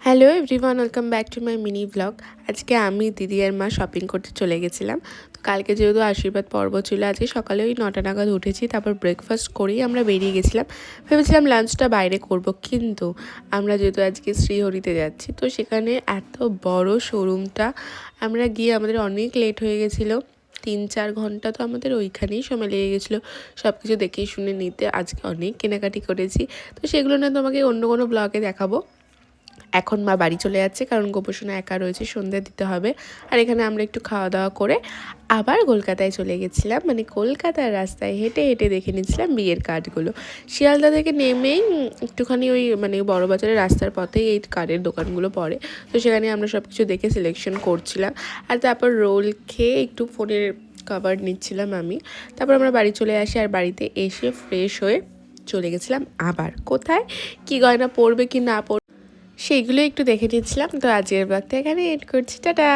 Hello everyone, welcome back to my mini blog. আজকে আমি দিদি আর মা শপিং করতে চলে গেছিলাম। তো কালকে যেহেতু আশীর্বাদ পর্ব ছিল, আজকে সকালে ওই 9টা নাগাদ উঠেছি, তারপর ব্রেকফাস্ট করেই আমরা বেরিয়ে গেছিলাম। ভেবেছিলাম লাঞ্চটা বাইরে করব, কিন্তু আমরা যেহেতু আজকে শ্রীহরিতে যাচ্ছি, তো সেখানে এত বড় শোরুমটা, আমরা গিয়ে আমাদের অনেক লেট হয়ে গেছিলো। 3-4 ঘন্টা তো আমাদের ওইখানেই সময় লেগে গেছিলো সব কিছু দেখে শুনে নিতে। আজকে অনেক কেনাকাটি করেছি, তো সেগুলো না তোমাকে অন্য কোনো ব্লগে দেখাবো। এখন মা বাড়ি চলে যাচ্ছে, কারণ গোপোষণা একা রয়েছে, সন্ধ্যা দিতে হবে। আর এখানে আমরা একটু খাওয়া দাওয়া করে আবার কলকাতায় চলে গেছিলাম। মানে কলকাতার রাস্তায় হেঁটে হেঁটে দেখে নিচ্ছিলাম বিয়ের কার্ডগুলো। শিয়ালদা থেকে নেমেই একটুখানি ওই মানে বড় বাজারের রাস্তার পথেই এই কার্ডের দোকানগুলো পড়ে। তো সেখানে আমরা সব কিছু দেখে সিলেকশন করছিলাম, আর তারপর রোল খেয়ে একটু ফোনের কভার নিচ্ছিলাম আমি। তারপর আমরা বাড়ি চলে আসি, আর বাড়িতে এসে ফ্রেশ হয়ে চলে গেছিলাম আবার কোথায় কী গয়না পরবে কি না পরবে সেইগুলো একটু দেখে নিচ্ছিলাম। তো আজকের ব্লগটা এখানে এড করছি, টাটা।